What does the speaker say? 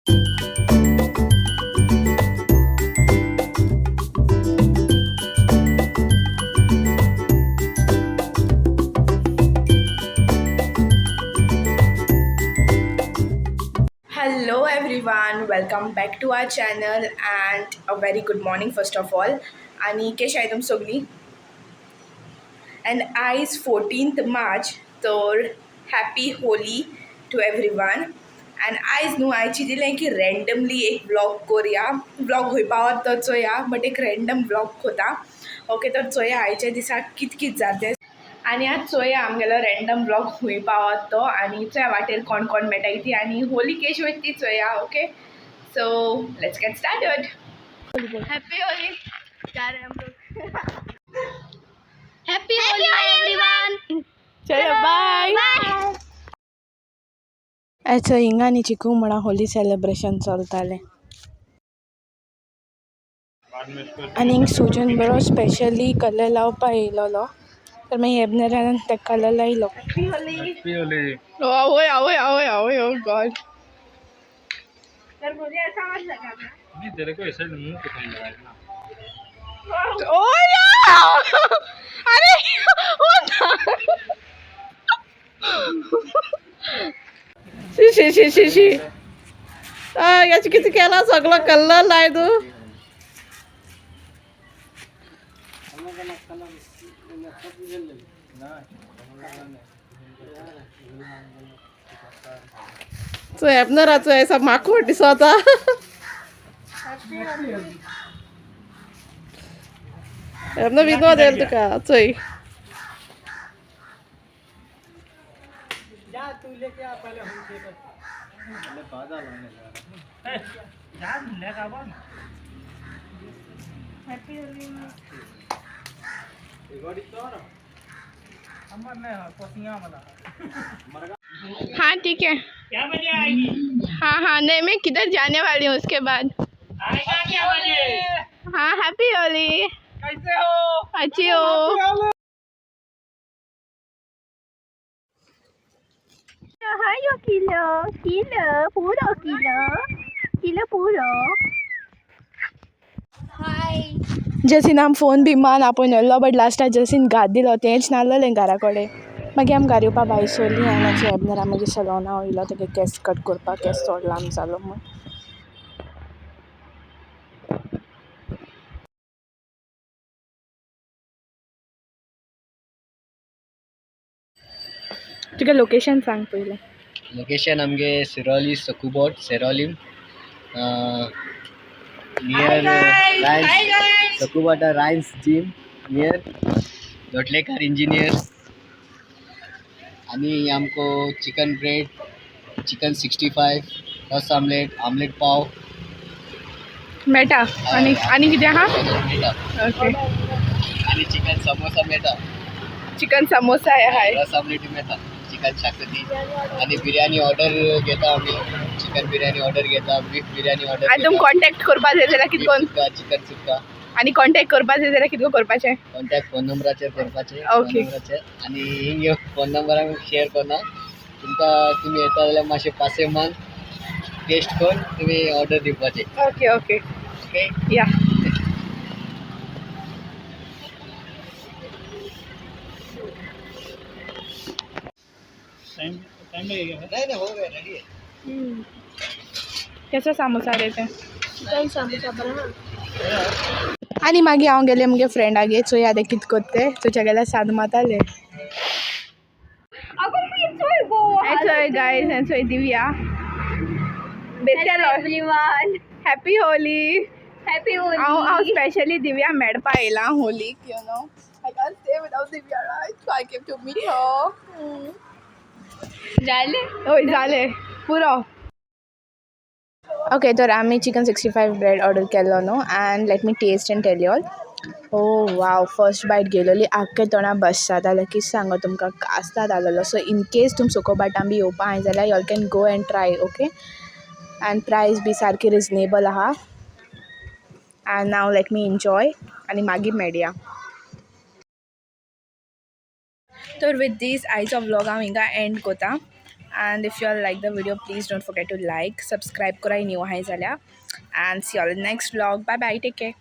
Hello everyone, welcome back to our channel and a very good morning first of all. आणि कशी आहे तुम सगळी? And आयज 14th March तर happy Holi to everyone. And आयज न्हू हांवें चिंतिल्लें की रँडमली एक व्लॉग करुया. व्लॉग खंय पावत तो चोया, बट एक रँडम व्लॉग कोता. ओके, तर चोया आयच्या दिसाक कित कित जाता. आणि आज चोया आमगेलो रँडम ब्लॉग खंय पावत तो आनी चोया वाटेर कोण कोण मेळटाय ती आनी होली केश वयता ती चोया. Okay, so let's get started. Happy Holi. Happy Holi, everyone! चलो बाय. आयचो हिंगा आनी चिकू म्हणा होली सेलिब्रेशन चलतालें आनी हिंग सुजन बरो स्पेशली कलर लावपा येयलोलो. तर मागीर हेबनेरान ताका कलर लायलो. हैप्पी होली. आवय आवय आवय आवय, ओ गॉड. तर मुझे ऐसा मत लगा ना. नहीं, तेरे को ऐसे मुंह पे कहीं लगाया ना. ओ या, अरे शी शी शी शी. याची किती केला सगळं कलर लाय तू. तो एबनराचो ऐसा माकूड दिसता. एबन विनोद येल तुका चोय. हाँ ठीक है. क्या बजे आएगी? हाँ हाँ, नहीं मैं किधर जाने वाली हूँ उसके बाद. आएगा क्या बजे? हाँ हैप्पी होली. कैसे हो? अच्छी हो. Hi, kilo, puro. Hi. जसीन आम फोन बी मान आपोवन येल्लो, बट लास्टाक जसीन घात दिलो तेंच नासलें घरा कडेन. मागीर आमी घरा येवपा भायर सरलीं आनी मातशें एबनेरा मागीर सलोना वयलो तेगे केंस कट करपाक. केंस चड लांब जालो म्हूण. तुगे लोकेशन सांग पयलें. लोकेशन आमगे सिरोली सकूबोट सेरोलीम नियर रायन्स सकूबोट Ryan's gym near Dotlekar engineer. आनी आमको चिकन ब्रेड, चिकन 65, रस आमलेट, आमलेट पाव मेळटा. आनी आनी कितें आहा? मेळटा. ओके, आनी चिकन समोसा मेळटा, चिकन समोसा हाय. रस आमलेट मेळटा, चिकन शाकोती. आनी बिर्याणी ऑर्डर घेता आमी. चिकन बिर्याणी ऑर्डर घेता, बीफ बिर्याणी ऑर्डर आनी तुमकां कॉन्टॅक्ट करपा जाय जाल्यार कितें कोन्न. चिकन सुक्का. आनी कॉन्टॅक्ट करपा जाय जाल्यार कितें करपाचें? कॉन्टॅक्ट फोन नंबराचेर करपाचे. ओके. फोन नंबराचेर आनी हिंग फोन नंबर आमी शेअर करना. तुमी येता जाल्यार मातशें पासय मान टेस्ट करून तुमी ऑर्डर दिवपाचे. Okay okay okay. या. टाइम टाइम लगेगा. नहीं हो गया, रेडी है. केसो सामोसा देते. Chicken samosa banana. आनी मागीर हांव गेलें म्हगे फ्रेंडागे. चोया आतां कितें कोत्ते. तुज्या गेल्यार साद माताले. चोय गायज, एंड चोय Divya. Hello, everyone. Happy Holi. Happy Holi. हांव स्पेशली दिव्या मेळपा येयलां होलीक. You know I can't stay without Divya, right? So I came to meet her. जालें? ओय जालें पुरो. ओके, तर आमी चिकन 65 ब्रेड ऑर्डर केल्लो न्हू. And let me taste and tell you all. Oh wow, first bite गेलोली आख्खे तोंडां बसता जाल्यार कितें सांगो तुमकां, कास्ताद आसलोलो. सो इन केस तुम सुकोबाटां बी येवपा हाय जाल्यार you all can go and try. Okay, and प्रायस बी सारकी रिजनेबल आहा. And now let me enjoy आनी मागीर मेळया. तर विथ दीस आयचो व्लॉग हांव हिंगा एंड कोता. and if you all like the video, please don't forget to like, subscribe kora new आहे झाल्या, and see you all in next vlog. Bye bye, take care.